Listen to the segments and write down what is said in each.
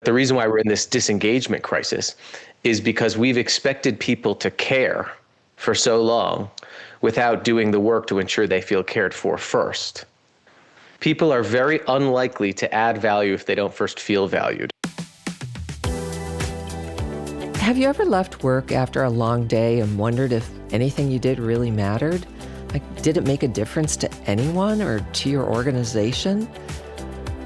The reason why we're in this disengagement crisis is because we've expected people to care for so long without doing the work to ensure they feel cared for first. People are very unlikely to add value if they don't first feel valued. Have you ever left work after a long day and wondered if anything you did really mattered? Like, did it make a difference to anyone or to your organization?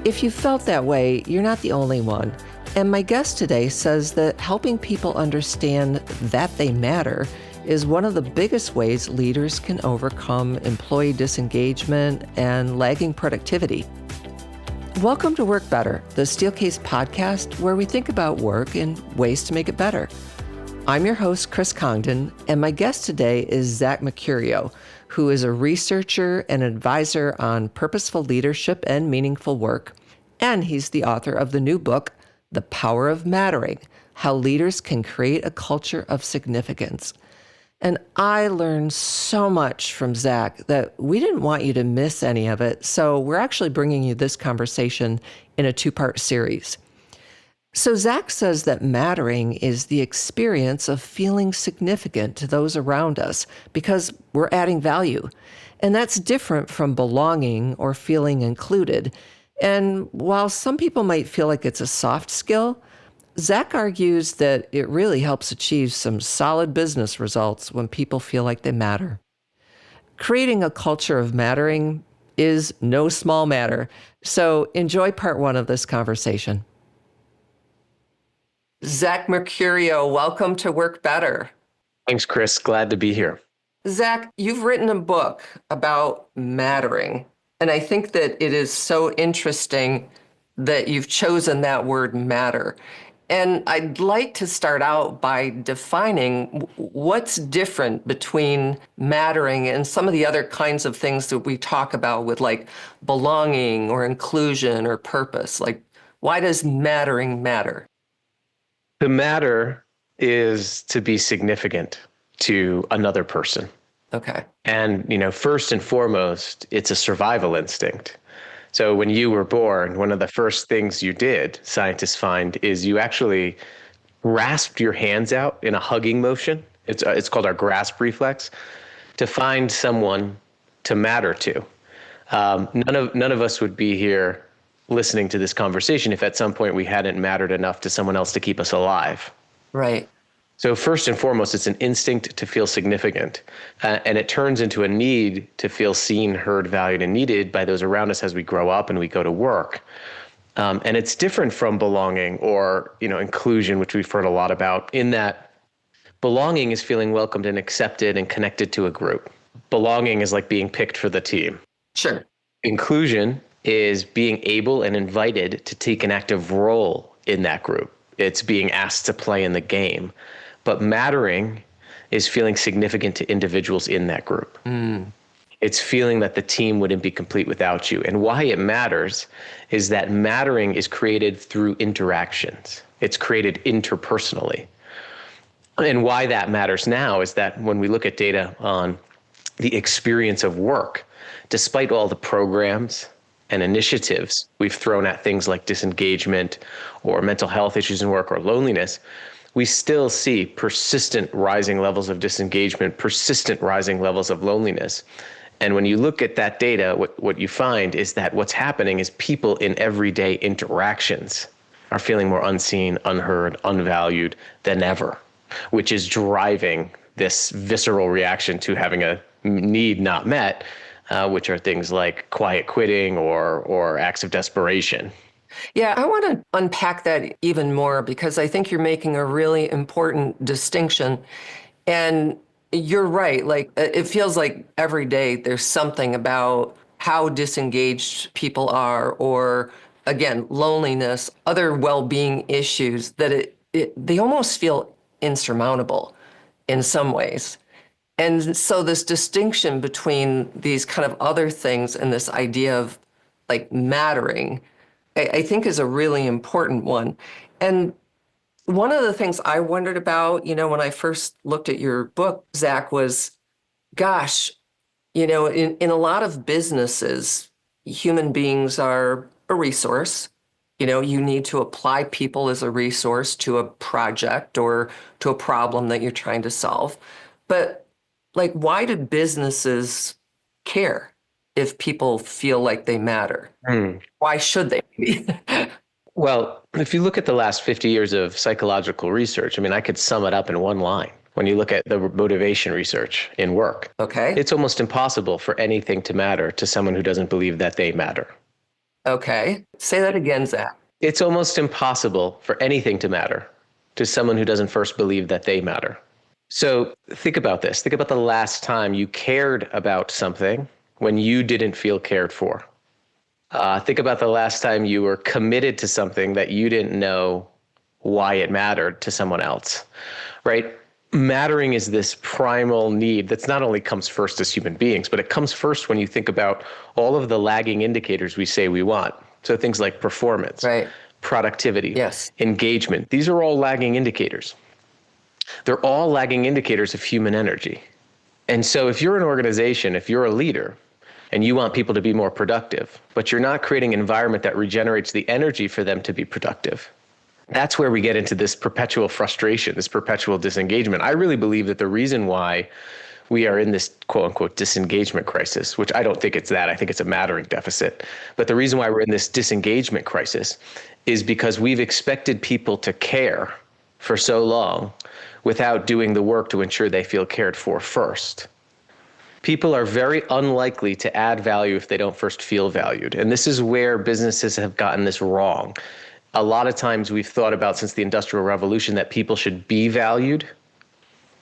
If you felt that way, you're not the only one. And my guest today says that helping people understand that they matter is one of the biggest ways leaders can overcome employee disengagement and lagging productivity. Welcome to Work Better, the Steelcase podcast where we think about work and ways to make it better. I'm your host, Chris Congdon, and my guest today is Zach Mercurio, who is a researcher and advisor on purposeful leadership and meaningful work. And he's the author of the new book, The Power of Mattering: How Leaders Can Create a Culture of Significance. And I learned so much from Zach that we didn't want you to miss any of it. So we're actually bringing you this conversation in a two-part series. So Zach says that mattering is the experience of feeling significant to those around us because we're adding value. And that's different from belonging or feeling included. And while some people might feel like it's a soft skill, Zach argues that it really helps achieve some solid business results when people feel like they matter. Creating a culture of mattering is no small matter. So enjoy part one of this conversation. Zach Mercurio, welcome to Work Better. Thanks, Chris. Glad to be here. Zach, you've written a book about mattering, and I think that it is so interesting that you've chosen that word matter. And I'd like to start out by defining what's different between mattering and some of the other kinds of things that we talk about with like belonging or inclusion or purpose. Like, why does mattering matter? To matter is to be significant to another person. Okay. And, first and foremost, it's a survival instinct. So when you were born, one of the first things you did, scientists find, is you actually rasped your hands out in a hugging motion. It's called our grasp reflex, to find someone to matter to. None of us would be here listening to this conversation if at some point we hadn't mattered enough to someone else to keep us alive. Right. So first and foremost, it's an instinct to feel significant, and it turns into a need to feel seen, heard, valued, and needed by those around us as we grow up and we go to work. And it's different from belonging or, inclusion, which we've heard a lot about, in that belonging is feeling welcomed and accepted and connected to a group. Belonging is like being picked for the team. Sure. Inclusion is being able and invited to take an active role in that group. It's being asked to play in the game. But mattering is feeling significant to individuals in that group. It's feeling that the team wouldn't be complete without you. And why it matters is that mattering is created through interactions. It's created interpersonally. And why that matters now is that when we look at data on the experience of work, despite all the programs and initiatives we've thrown at things like disengagement or mental health issues in work or loneliness, we still see persistent rising levels of disengagement, persistent rising levels of loneliness. And when you look at that data, what you find is that what's happening is people in everyday interactions are feeling more unseen, unheard, unvalued than ever, which is driving this visceral reaction to having a need not met, which are things like quiet quitting or acts of desperation. Yeah, I want to unpack that even more because I think you're making a really important distinction. And you're right. Like, it feels like every day there's something about how disengaged people are, or again, loneliness, other well-being issues that they almost feel insurmountable in some ways. And so this distinction between these kind of other things and this idea of like mattering, I think is a really important one. And one of the things I wondered about, when I first looked at your book, Zach, was, gosh, in a lot of businesses, human beings are a resource. You need to apply people as a resource to a project or to a problem that you're trying to solve. But like, why do businesses care if people feel like they matter? Why should they be? Well, if you look at the last 50 years of psychological research, I mean, I could sum it up in one line. When you look at the motivation research in work, Okay. it's almost impossible for anything to matter to someone who doesn't believe that they matter. Okay. Say that again, Zach. It's almost impossible for anything to matter to someone who doesn't first believe that they matter. So think about this. Think about the last time you cared about something when you didn't feel cared for. Think about the last time you were committed to something that you didn't know why it mattered to someone else, right? Mattering is this primal need that's not only comes first as human beings, but it comes first when you think about all of the lagging indicators we say we want. So things like performance, Right. productivity, Yes. engagement. These are all lagging indicators. They're all lagging indicators of human energy. And so if you're an organization, if you're a leader, and you want people to be more productive, but you're not creating an environment that regenerates the energy for them to be productive, that's where we get into this perpetual frustration, this perpetual disengagement. I really believe that the reason why we are in this quote unquote disengagement crisis, which I don't think it's that, I think it's a mattering deficit. But the reason why we're in this disengagement crisis is because we've expected people to care for so long without doing the work to ensure they feel cared for first. People are very unlikely to add value if they don't first feel valued. And this is where businesses have gotten this wrong. A lot of times we've thought about since the Industrial Revolution that people should be valued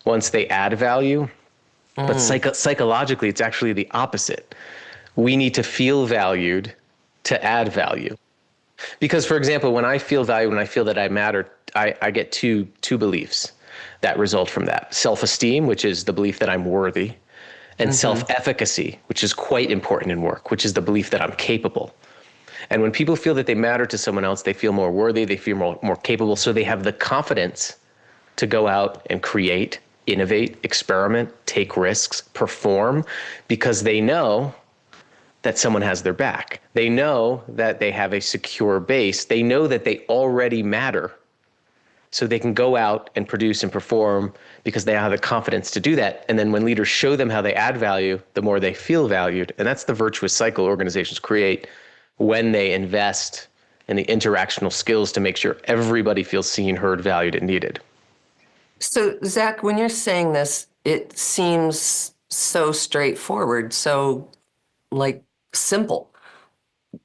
once they add value. But psychologically, it's actually the opposite. We need to feel valued to add value. Because, for example, when I feel valued, when I feel that I matter, I get two beliefs that result from that. Self-esteem, which is the belief that I'm worthy, and self-efficacy, which is quite important in work, which is the belief that I'm capable. And when people feel that they matter to someone else, they feel more worthy, they feel more capable, so they have the confidence to go out and create, innovate, experiment, take risks, perform, because they know that someone has their back. They know that they have a secure base. They know that they already matter. So they can go out and produce and perform because they have the confidence to do that. And then when leaders show them how they add value, the more they feel valued. And that's the virtuous cycle organizations create when they invest in the interactional skills to make sure everybody feels seen, heard, valued, and needed. So, Zach, when you're saying this, it seems so straightforward, so like simple.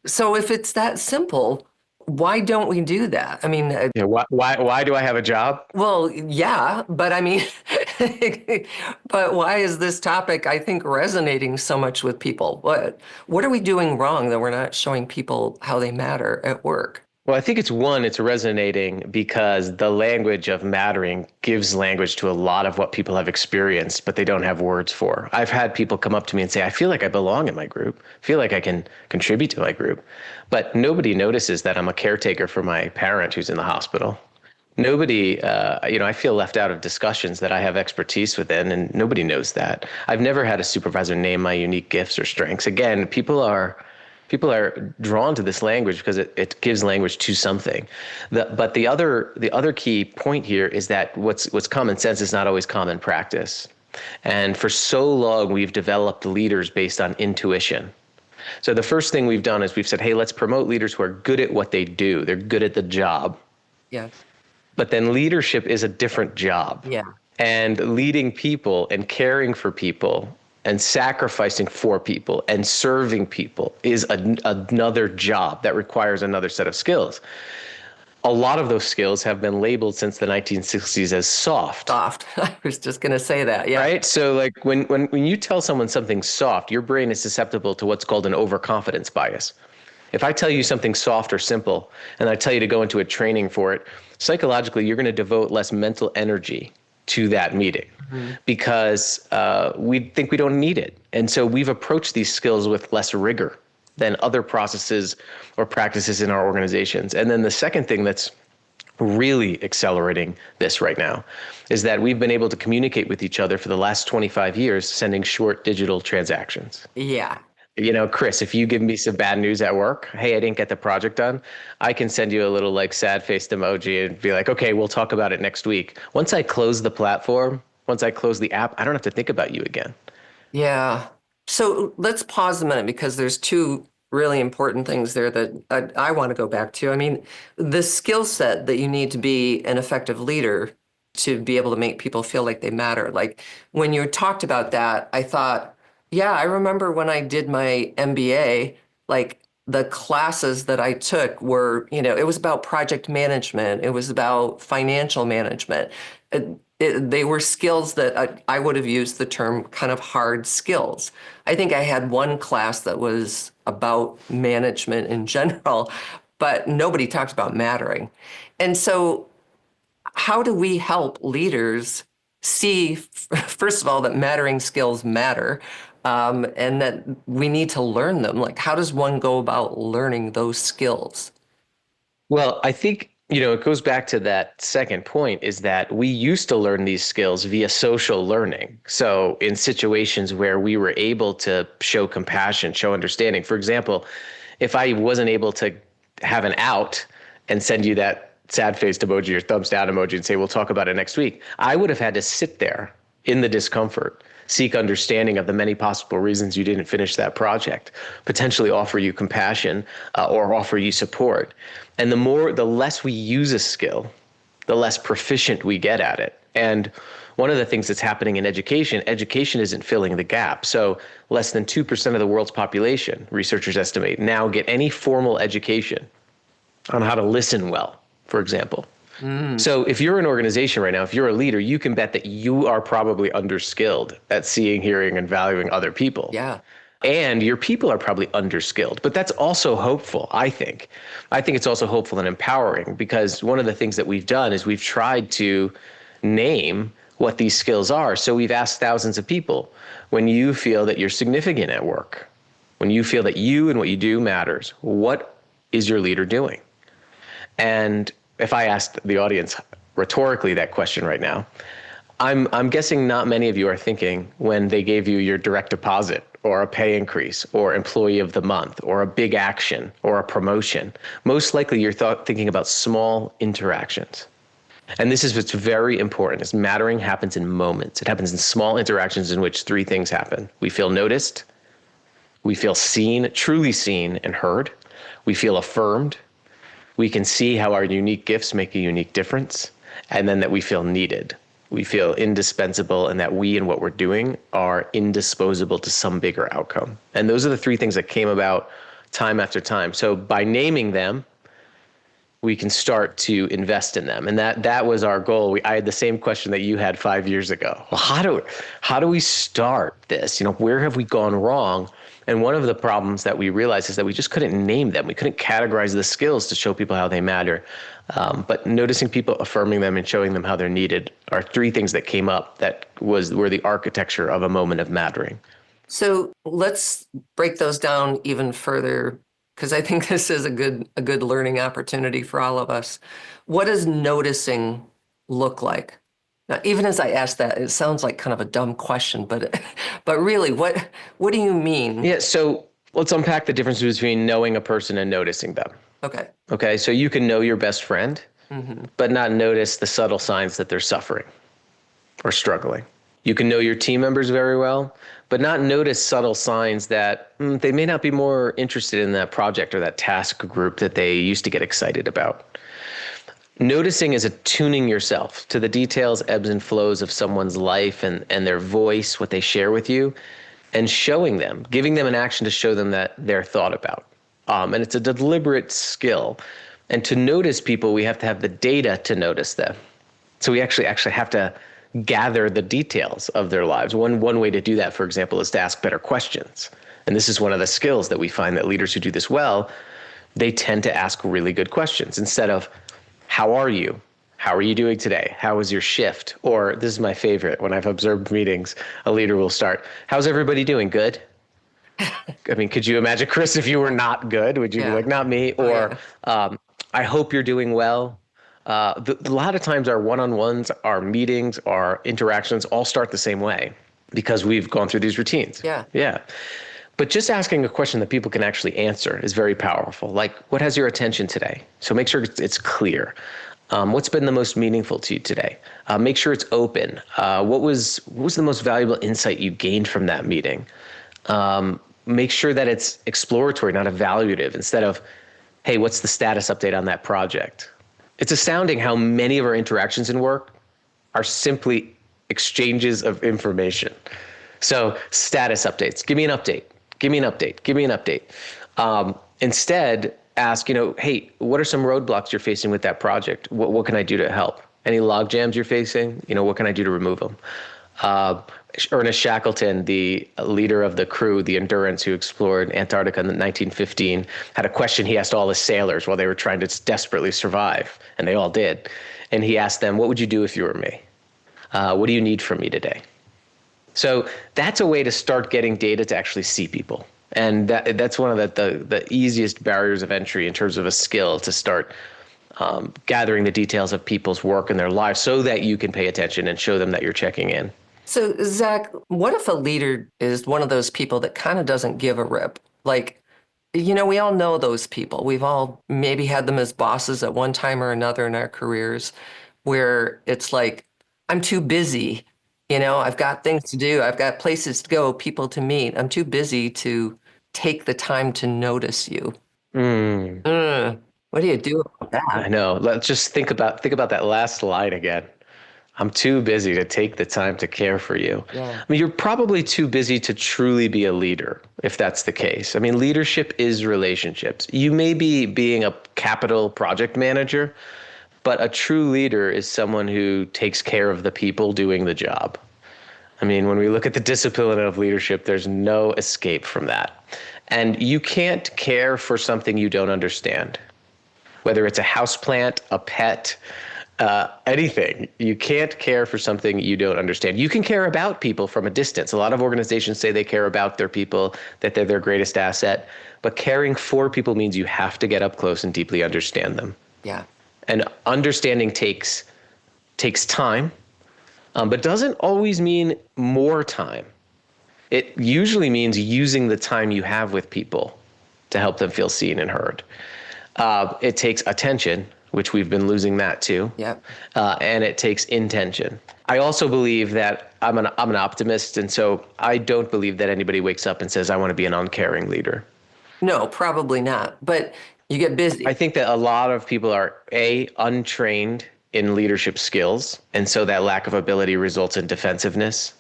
So if it's that simple, why don't we do that? I mean, Yeah, why do I have a job? well, yeah, but I mean, but why is this topic, I think, resonating so much with people? What are we doing wrong that we're not showing people how they matter at work? Well, I think it's resonating because the language of mattering gives language to a lot of what people have experienced, but they don't have words for. I've had people come up to me and say, I feel like I belong in my group. I feel like I can contribute to my group. But nobody notices that I'm a caretaker for my parent who's in the hospital. Nobody, I feel left out of discussions that I have expertise within, and nobody knows that. I've never had a supervisor name my unique gifts or strengths. Again, people are drawn to this language because it gives language to something. But the other key point here is that what's common sense is not always common practice. And for so long, we've developed leaders based on intuition. So the first thing we've done is we've said, hey, let's promote leaders who are good at what they do. They're good at the job. Yeah. But then leadership is a different job. Yeah. And leading people and caring for people and sacrificing for people and serving people is another job that requires another set of skills. A lot of those skills have been labeled since the 1960s as soft. Soft. I was just going to say that. Yeah. Right? So like when you tell someone something soft, your brain is susceptible to what's called an overconfidence bias. If I tell you something soft or simple and I tell you to go into a training for it, psychologically, you're going to devote less mental energy to that meeting because we think we don't need it. And so we've approached these skills with less rigor than other processes or practices in our organizations. And then the second thing that's really accelerating this right now is that we've been able to communicate with each other for the last 25 years, sending short digital transactions. Yeah. Chris, if you give me some bad news at work, hey, I didn't get the project done, I can send you a little like sad faced emoji and be like, okay, we'll talk about it next week. Once I close the platform, once I close the app, I don't have to think about you again. Yeah. So let's pause a minute because there's two really important things there that I want to go back to. I mean, the skill set that you need to be an effective leader to be able to make people feel like they matter. Like when you talked about that, I thought, yeah, I remember when I did my MBA, like the classes that I took were, it was about project management, it was about financial management. They were skills that I would have used the term kind of hard skills. I think I had one class that was about management in general, but nobody talked about mattering. And so how do we help leaders see, first of all, that mattering skills matter, and that we need to learn them? Like, how does one go about learning those skills? Well, I think, it goes back to that second point is that we used to learn these skills via social learning. So in situations where we were able to show compassion, show understanding, for example, if I wasn't able to have an out and send you that sad faced emoji or thumbs down emoji and say, we'll talk about it next week, I would have had to sit there in the discomfort, seek understanding of the many possible reasons you didn't finish that project, potentially offer you compassion or offer you support. And the less we use a skill, the less proficient we get at it. And one of the things that's happening in education isn't filling the gap. So less than 2% of the world's population, researchers estimate, now get any formal education on how to listen well, for example. So if you're an organization right now, if you're a leader, you can bet that you are probably underskilled at seeing, hearing, and valuing other people. Yeah. And your people are probably underskilled, but that's also hopeful, I think. I think it's also hopeful and empowering because one of the things that we've done is we've tried to name what these skills are. So we've asked thousands of people, when you feel that you're significant at work, when you feel that you and what you do matters, what is your leader doing? And if I asked the audience rhetorically that question right now, I'm guessing not many of you are thinking when they gave you your direct deposit or a pay increase or employee of the month or a big action or a promotion. Most likely you're thinking about small interactions. And this is what's very important is mattering happens in moments. It happens in small interactions in which three things happen. We feel noticed. We feel seen, truly seen and heard. We feel affirmed. We can see how our unique gifts make a unique difference. And then that we feel needed. We feel indispensable and that we and what we're doing are indisposable to some bigger outcome. And those are the three things that came about time after time. So by naming them, we can start to invest in them. And that was our goal. I had the same question that you had 5 years ago. Well, how do we start this? Where have we gone wrong? And one of the problems that we realized is that we just couldn't name them. We couldn't categorize the skills to show people how they matter. But noticing people, affirming them, and showing them how they're needed are three things that came up that were the architecture of a moment of mattering. So let's break those down even further, because I think this is a good learning opportunity for all of us. What does noticing look like? Now, even as I ask that, it sounds like kind of a dumb question, but really, what do you mean? Yeah, so let's unpack the difference between knowing a person and noticing them. Okay, so you can know your best friend, but not notice the subtle signs that they're suffering or struggling. You can know your team members very well, but not notice subtle signs that they may not be more interested in that project or that task group that they used to get excited about. Noticing is attuning yourself to the details, ebbs and flows of someone's life and their voice, what they share with you, and showing them, giving them an action to show them that they're thought about. And it's a deliberate skill. And to notice people, we have to have the data to notice them. So we actually have to gather the details of their lives. One way to do that, for example, is to ask better questions. And this is one of the skills that we find that leaders who do this well, they tend to ask really good questions instead of, how are you? How are you doing today? How was your shift? Or this is my favorite, when I've observed meetings, a leader will start, how's everybody doing? Good? I mean, could you imagine, Chris, if you were not good? Would you be like, not me? Or I hope you're doing well. A lot of times our one-on-ones, our meetings, our interactions all start the same way because we've gone through these routines. Yeah. But just asking a question that people can actually answer is very powerful. Like, what has your attention today? So make sure it's clear. What's been the most meaningful to you today? Make sure it's open. What was the most valuable insight you gained from that meeting? Make sure that it's exploratory, not evaluative, instead of, hey, what's the status update on that project? It's astounding how many of our interactions in work are simply exchanges of information. So status updates, give me an update, give me an update, give me an update. Instead, ask, hey, what are some roadblocks you're facing with that project? What can I do to help? Any log jams you're facing? What can I do to remove them? Ernest Shackleton, the leader of the crew, the Endurance, who explored Antarctica in 1915, had a question he asked all the sailors while they were trying to desperately survive, and they all did. And he asked them, what would you do if you were me? What do you need from me today? So that's a way to start getting data to actually see people. And that's one of the easiest barriers of entry in terms of a skill, to start gathering the details of people's work and their lives so that you can pay attention and show them that you're checking in. So, Zach, what if a leader is one of those people that kind of doesn't give a rip? Like, we all know those people. We've all maybe had them as bosses at one time or another in our careers, where it's like, I'm too busy. I've got things to do. I've got places to go, people to meet. I'm too busy to take the time to notice you. What do you do about that? I know. Let's just think about that last line again. I'm too busy to take the time to care for you. Yeah. I mean, you're probably too busy to truly be a leader, if that's the case. I mean, leadership is relationships. You may be being a capital project manager, but a true leader is someone who takes care of the people doing the job. I mean, when we look at the discipline of leadership, there's no escape from that. And you can't care for something you don't understand. Whether it's a houseplant, a pet, anything. You can't care for something you don't understand. You can care about people from a distance. A lot of organizations say they care about their people, that they're their greatest asset. But caring for people means you have to get up close and deeply understand them. Yeah. And understanding takes time, but doesn't always mean more time. It usually means using the time you have with people to help them feel seen and heard. It takes attention, which we've been losing that too. Yep. And it takes intention. I also believe that I'm an optimist, and so I don't believe that anybody wakes up and says, I want to be an uncaring leader. No, probably not. But you get busy. I think that a lot of people are, untrained in leadership skills, and so that lack of ability results in defensiveness.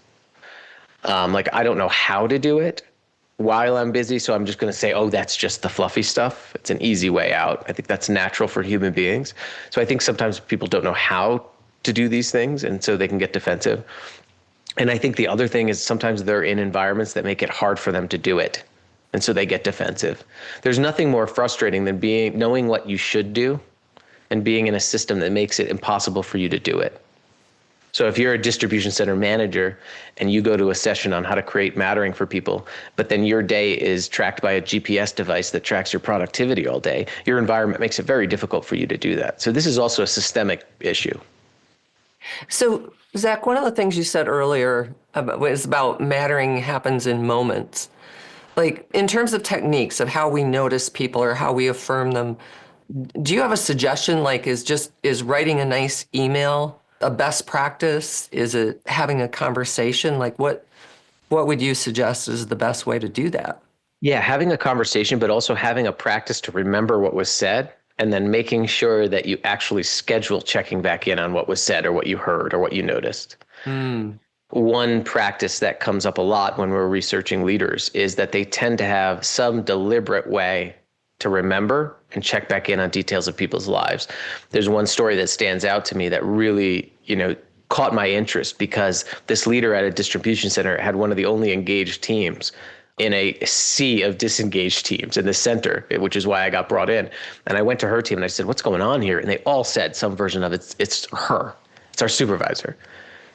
I don't know how to do it while I'm busy, so I'm just going to say, that's just the fluffy stuff. It's an easy way out. I think that's natural for human beings. So I think sometimes people don't know how to do these things, and so they can get defensive. And I think the other thing is sometimes they're in environments that make it hard for them to do it, and so they get defensive. There's nothing more frustrating than knowing what you should do and being in a system that makes it impossible for you to do it. So if you're a distribution center manager and you go to a session on how to create mattering for people, but then your day is tracked by a GPS device that tracks your productivity all day, your environment makes it very difficult for you to do that. So this is also a systemic issue. So, Zach, one of the things you said earlier was about mattering happens in moments. Like, in terms of techniques of how we notice people or how we affirm them, do you have a suggestion? Like, is writing a nice email a best practice? Is it having a conversation? Like, what would you suggest is the best way to do that? Yeah, having a conversation, but also having a practice to remember what was said, and then making sure that you actually schedule checking back in on what was said or what you heard or what you noticed. One practice that comes up a lot when we're researching leaders is that they tend to have some deliberate way to remember and check back in on details of people's lives. There's one story that stands out to me that really, caught my interest, because this leader at a distribution center had one of the only engaged teams in a sea of disengaged teams in the center, which is why I got brought in. And I went to her team and I said, what's going on here? And they all said some version of it. It's her. It's our supervisor.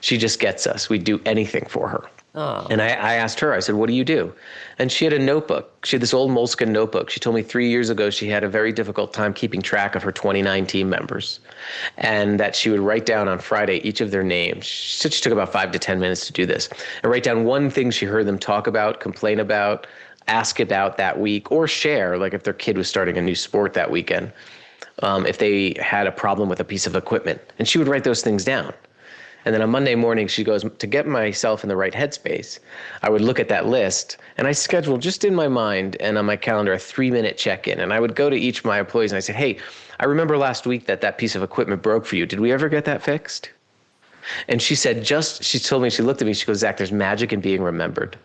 She just gets us. We do anything for her. Oh. And I asked her, I said, what do you do? And she had a notebook. She had this old moleskin notebook. She told me 3 years ago she had a very difficult time keeping track of her 29 team members, and that she would write down on Friday each of their names. She said she took about 5 to 10 minutes to do this, and write down one thing she heard them talk about, complain about, ask about that week, or share, like if their kid was starting a new sport that weekend, if they had a problem with a piece of equipment. And she would write those things down. And then on Monday morning, she goes, to get myself in the right headspace, I would look at that list and I scheduled just in my mind and on my calendar a 3-minute check-in. And I would go to each of my employees and I said, hey, I remember last week that piece of equipment broke for you. Did we ever get that fixed? And she said, she told me, she looked at me, she goes, Zach, there's magic in being remembered.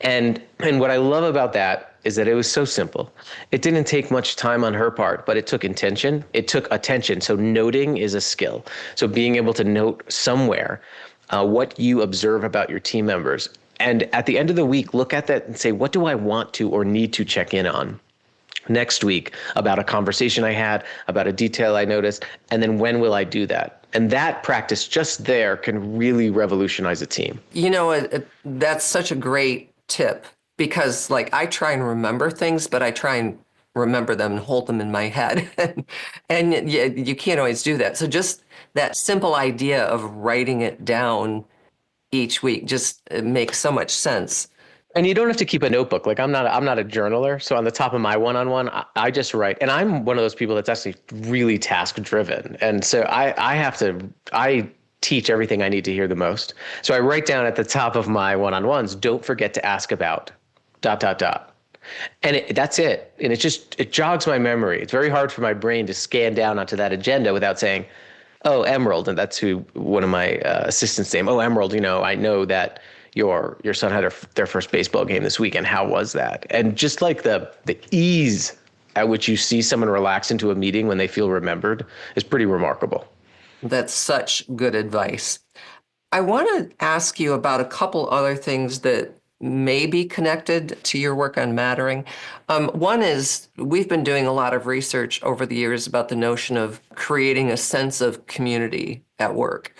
And what I love about that is that it was so simple. It didn't take much time on her part, but it took intention. It took attention. So noting is a skill. So being able to note somewhere what you observe about your team members. And at the end of the week, look at that and say, what do I want to or need to check in on next week about a conversation I had, about a detail I noticed, and then when will I do that? And that practice just there can really revolutionize a team. You know, that's such a great tip, because like I try and remember things, but I try and remember them and hold them in my head. And you can't always do that. So just that simple idea of writing it down each week just makes so much sense. And you don't have to keep a notebook. Like I'm not a journaler. So on the top of my one-on-one, I just write. And I'm one of those people that's actually really task driven. And so I teach everything I need to hear the most. So I write down at the top of my one-on-ones, don't forget to ask about ... And that's it. And it jogs my memory. It's very hard for my brain to scan down onto that agenda without saying, oh, Emerald. And that's who one of my assistants named. Oh, Emerald, I know that your son had their first baseball game this weekend. How was that? And just like the ease at which you see someone relax into a meeting when they feel remembered is pretty remarkable. That's such good advice. I want to ask you about a couple other things that may be connected to your work on mattering. One is we've been doing a lot of research over the years about the notion of creating a sense of community at work.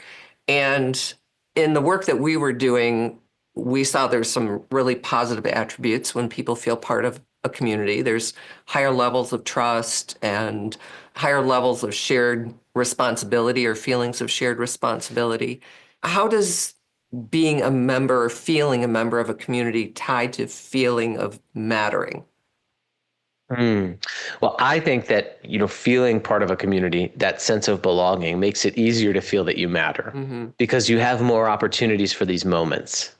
And in the work that we were doing, we saw there's some really positive attributes when people feel part of a community. There's higher levels of trust and higher levels of shared responsibility or feelings of shared responsibility. How does being a member or feeling a member of a community tied to feeling of mattering? Well, I think that, feeling part of a community, that sense of belonging makes it easier to feel that you matter because you have more opportunities for these moments.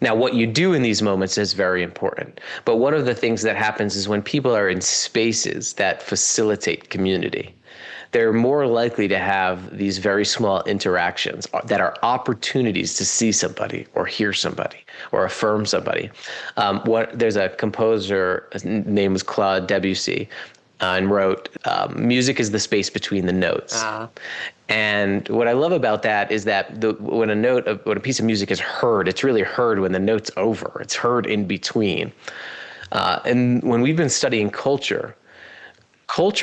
Now, what you do in these moments is very important. But one of the things that happens is when people are in spaces that facilitate community, they're more likely to have these very small interactions that are opportunities to see somebody or hear somebody or affirm somebody. There's a composer, his name was Claude Debussy, and wrote, music is the space between the notes. And what I love about that is that when a piece of music is heard, it's really heard when the note's over. It's heard in between. And when we've been studying culture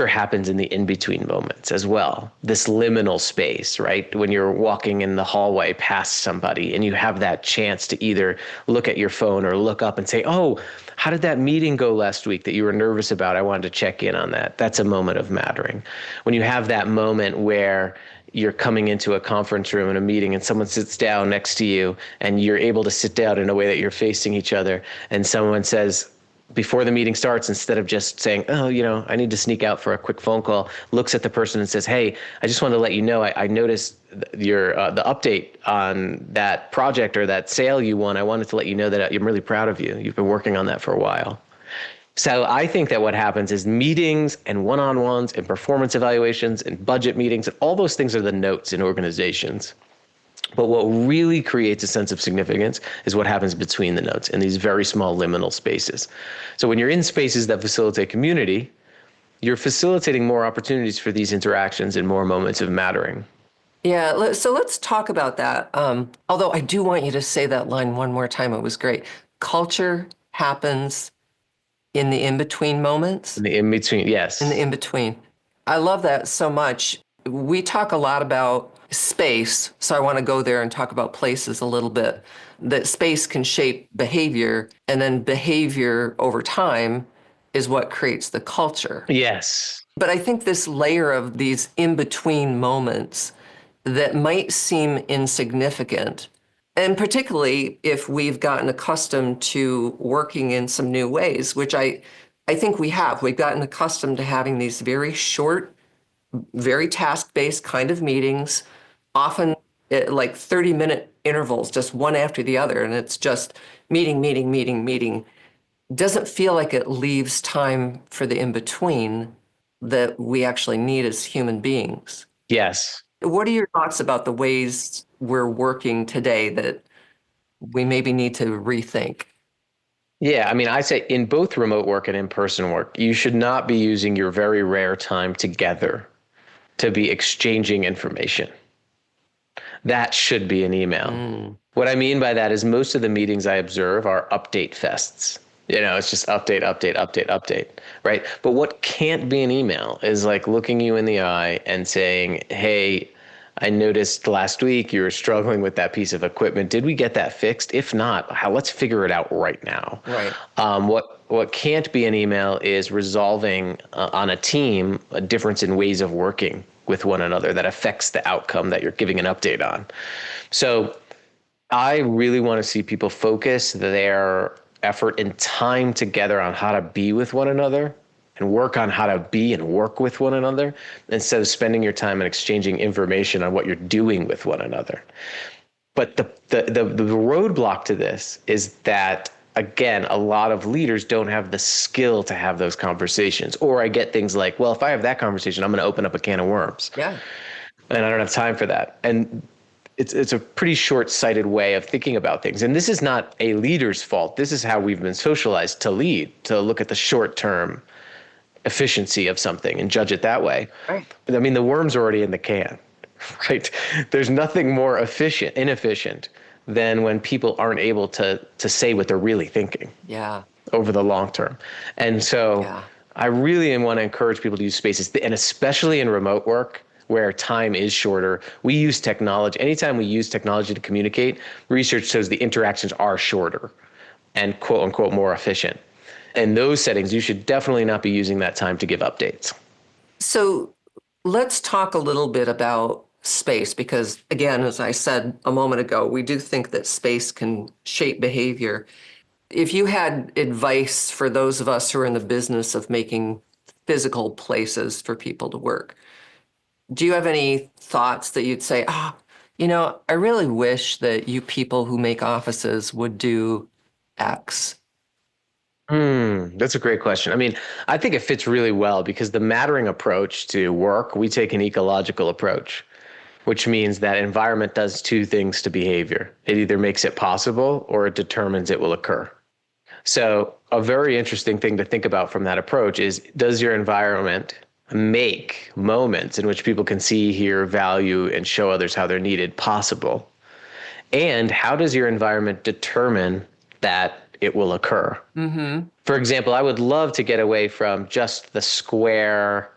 happens in the in-between moments as well. This liminal space, right? When you're walking in the hallway past somebody and you have that chance to either look at your phone or look up and say, oh, how did that meeting go last week that you were nervous about? I wanted to check in on that. That's a moment of mattering. When you have that moment where you're coming into a conference room in a meeting and someone sits down next to you and you're able to sit down in a way that you're facing each other, and someone says, before the meeting starts, instead of just saying, oh, I need to sneak out for a quick phone call, looks at the person and says, hey, I just wanted to let you know, I noticed the update on that project or that sale you won. I wanted to let you know that I'm really proud of you. You've been working on that for a while. So I think that what happens is meetings and one-on-ones and performance evaluations and budget meetings, and all those things are the notes in organizations. But what really creates a sense of significance is what happens between the notes in these very small liminal spaces. So when you're in spaces that facilitate community, you're facilitating more opportunities for these interactions and more moments of mattering. Yeah, so let's talk about that. Although I do want you to say that line one more time. It was great. Culture happens in the in-between moments. In the in-between, yes. In the in-between. I love that so much. We talk a lot about space, so I want to go there and talk about places a little bit. That space can shape behavior, and then behavior over time is what creates the culture. Yes. But I think this layer of these in-between moments that might seem insignificant, And particularly if we've gotten accustomed to working in some new ways, which I think we have. We've gotten accustomed to having these very short, very task-based kind of meetings, often like 30-minute intervals, just one after the other. And it's just meeting, meeting, meeting, meeting. Doesn't feel like it leaves time for the in-between that we actually need as human beings. Yes. What are your thoughts about the ways we're working today that we maybe need to rethink? Yeah, I mean, I say in both remote work and in-person work, you should not be using your very rare time together to be exchanging information. That should be an email. What I mean by that is most of the meetings I observe are update fests. It's just update, update, update, update, right? But what can't be an email is like looking you in the eye and saying, hey, I noticed last week you were struggling with that piece of equipment. Did we get that fixed? If not, let's figure it out right now. Right. What can't be an email is resolving on a team a difference in ways of working with one another that affects the outcome that you're giving an update on. So I really want to see people focus their effort and time together on how to be with one another and work on how to be and work with one another instead of spending your time and exchanging information on what you're doing with one another. But the roadblock to this is that, again, a lot of leaders don't have the skill to have those conversations. Or I get things like, well, if I have that conversation, I'm going to open up a can of worms. Yeah. And I don't have time for that. And it's a pretty short-sighted way of thinking about things. And this is not a leader's fault. This is how we've been socialized to lead, to look at the short-term efficiency of something and judge it that way. Right. I mean, the worm's already in the can, right? There's nothing more inefficient than when people aren't able to say what they're really thinking. Yeah. Over the long term. And so I really want to encourage people to use spaces, and especially in remote work where time is shorter. We use technology. Anytime we use technology to communicate, research shows the interactions are shorter and quote unquote more efficient. In those settings, you should definitely not be using that time to give updates. So let's talk a little bit about space, because again, as I said a moment ago, we do think that space can shape behavior. If you had advice for those of us who are in the business of making physical places for people to work, do you have any thoughts that you'd say, I really wish that you people who make offices would do X? That's a great question. I mean, I think it fits really well because the mattering approach to work, we take an ecological approach, which means that environment does two things to behavior. It either makes it possible or it determines it will occur. So a very interesting thing to think about from that approach is, does your environment make moments in which people can see, hear, value, and show others how they're needed possible? And how does your environment determine that it will occur? Mm-hmm. For example, I would love to get away from just the square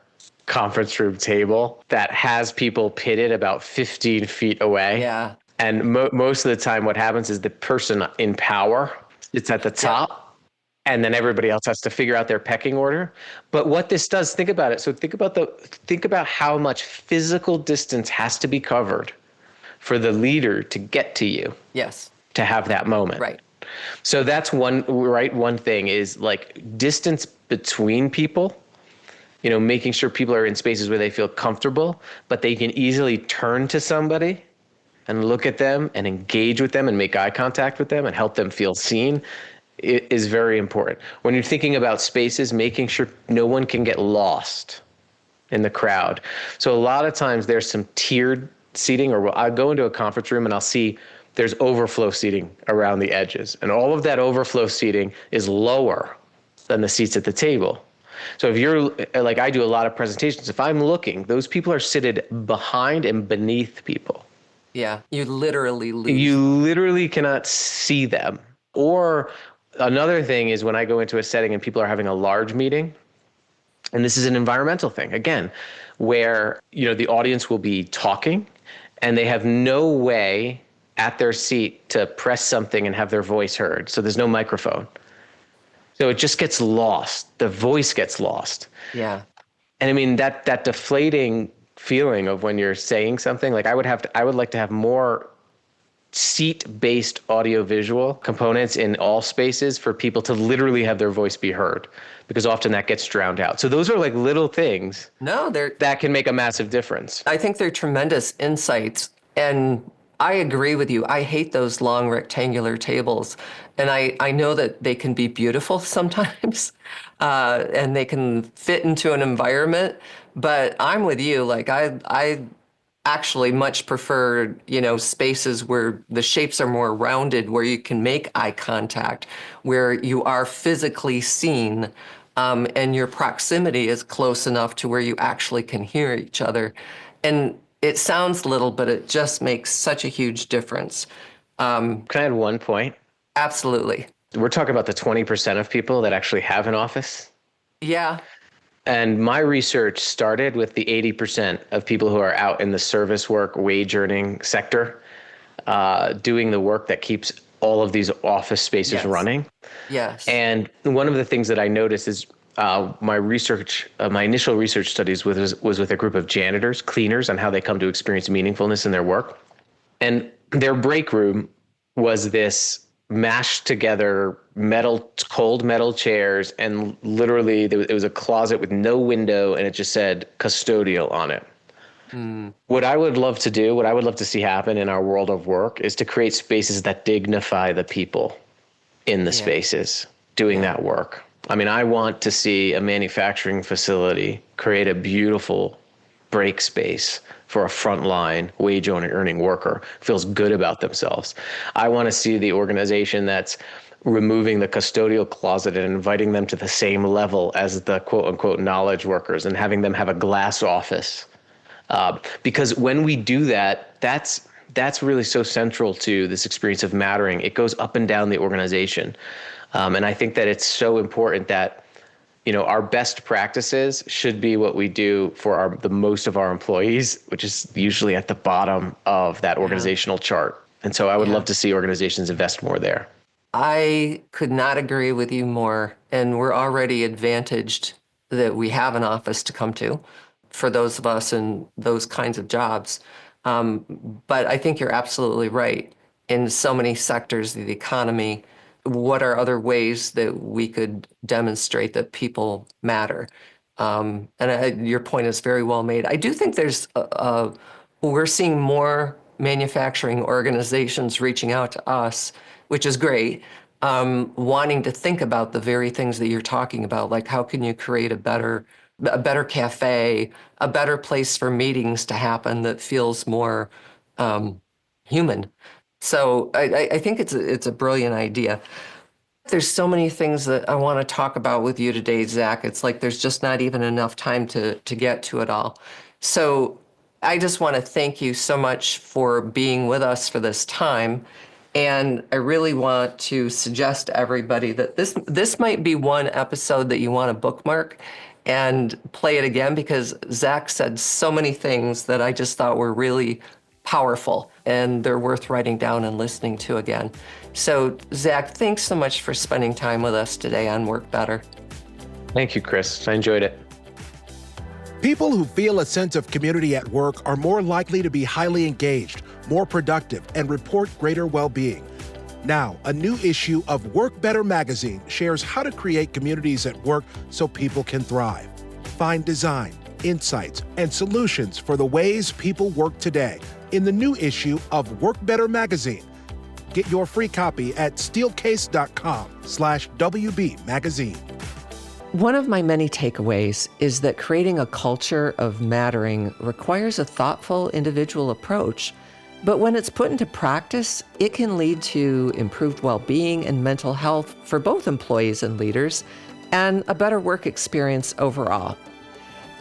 conference room table that has people pitted about 15 feet away. Yeah. And most of the time what happens is the person in power sits at the top. And then everybody else has to figure out their pecking order. But what this does, think about it. So think about how much physical distance has to be covered for the leader to get to you. Yes. To have that moment. Right. So that's one thing is like distance between people, making sure people are in spaces where they feel comfortable, but they can easily turn to somebody and look at them and engage with them and make eye contact with them and help them feel seen. It is very important. When you're thinking about spaces, making sure no one can get lost in the crowd. So a lot of times there's some tiered seating, or I go into a conference room and I'll see there's overflow seating around the edges. And all of that overflow seating is lower than the seats at the table. So if you're like, I do a lot of presentations, if I'm looking, those people are seated behind and beneath people. Yeah, you literally lose. You literally cannot see them. Or another thing is when I go into a setting and people are having a large meeting, and this is an environmental thing, again, where the audience will be talking and they have no way at their seat to press something and have their voice heard. So there's no microphone. So it just gets lost. The voice gets lost. Yeah. And I mean, that deflating feeling of when you're saying something, like I would like to have more seat-based audiovisual components in all spaces for people to literally have their voice be heard, because often that gets drowned out. So those are like little things that can make a massive difference. I think they're tremendous insights. And I agree with you. I hate those long rectangular tables. And I know that they can be beautiful sometimes, and they can fit into an environment. But I'm with you. Like I actually much prefer, spaces where the shapes are more rounded, where you can make eye contact, where you are physically seen, and your proximity is close enough to where you actually can hear each other. And it sounds little, but it just makes such a huge difference. Can I add one point? Absolutely. We're talking about the 20% of people that actually have an office. Yeah. And my research started with the 80% of people who are out in the service work, wage earning sector, doing the work that keeps all of these office spaces running. Yes. And one of the things that I noticed is my initial research studies was with a group of janitors, cleaners, on how they come to experience meaningfulness in their work. And their break room was this mashed together cold metal chairs, and literally it was a closet with no window, and it just said custodial on it. What I would love to see happen in our world of work is to create spaces that dignify the people in the spaces doing that work. I mean, I want to see a manufacturing facility create a beautiful break space for a frontline wage earning worker who feels good about themselves. I want to see the organization that's removing the custodial closet and inviting them to the same level as the quote unquote knowledge workers and having them have a glass office. Because when we do that, that's really so central to this experience of mattering. It goes up and down the organization. And I think that it's so important that, our best practices should be what we do for the most of our employees, which is usually at the bottom of that organizational chart. And so I would love to see organizations invest more there. I could not agree with you more. And we're already advantaged that we have an office to come to for those of us in those kinds of jobs. But I think you're absolutely right. In so many sectors of the economy, what are other ways that we could demonstrate that people matter? Your point is very well made. I do think we're seeing more manufacturing organizations reaching out to us, which is great, wanting to think about the very things that you're talking about, like how can you create a better cafe, a better place for meetings to happen that feels more human. So I think it's a brilliant idea. There's so many things that I want to talk about with you today, Zach. It's like there's just not even enough time to get to it all. So I just want to thank you so much for being with us for this time. And I really want to suggest to everybody that this might be one episode that you want to bookmark and play it again, because Zach said so many things that I just thought were really powerful, and they're worth writing down and listening to again. So, Zach, thanks so much for spending time with us today on Work Better. Thank you, Chris. I enjoyed it. People who feel a sense of community at work are more likely to be highly engaged, more productive, and report greater well-being. Now, a new issue of Work Better magazine shares how to create communities at work so people can thrive. Find design, insights, and solutions for the ways people work today in the new issue of Work Better magazine. Get your free copy at steelcase.com/WB magazine. One of my many takeaways is that creating a culture of mattering requires a thoughtful individual approach, but when it's put into practice, it can lead to improved well-being and mental health for both employees and leaders, and a better work experience overall.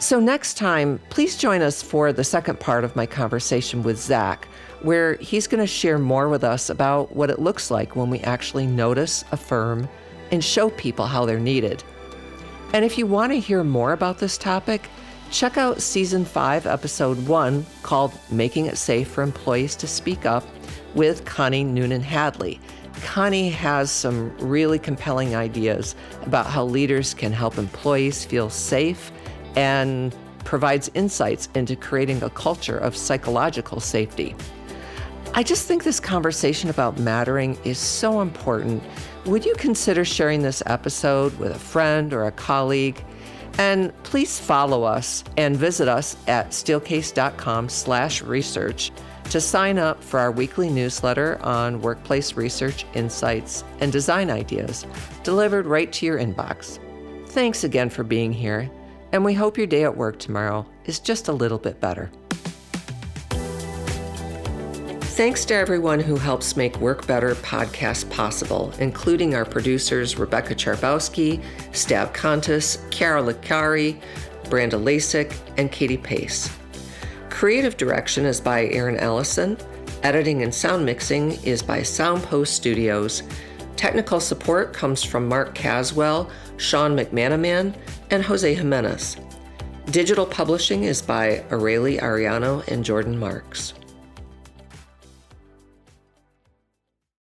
So next time, please join us for the second part of my conversation with Zach, where he's going to share more with us about what it looks like when we actually notice, affirm, and show people how they're needed. And if you want to hear more about this topic, check out Season 5, Episode 1, called Making It Safe for Employees to Speak Up, with Connie Noonan-Hadley. Connie has some really compelling ideas about how leaders can help employees feel safe and provides insights into creating a culture of psychological safety. I just think this conversation about mattering is so important. Would you consider sharing this episode with a friend or a colleague? And please follow us and visit us at steelcase.com/research to sign up for our weekly newsletter on workplace research, insights, and design ideas delivered right to your inbox. Thanks again for being here, and we hope your day at work tomorrow is just a little bit better. Thanks to everyone who helps make Work Better podcast possible, including our producers Rebecca Charbauski, Stav Kontis, Chiara Licari, Brandon Lacic, and Katie Pace. Creative direction is by Erin Ellison. Editing and sound mixing is by Soundpost Studios. Technical support comes from Mark Caswell, Sean McManaman, and Jose Jimenez. Digital publishing is by Areli, Arellano, and Jordan Marks.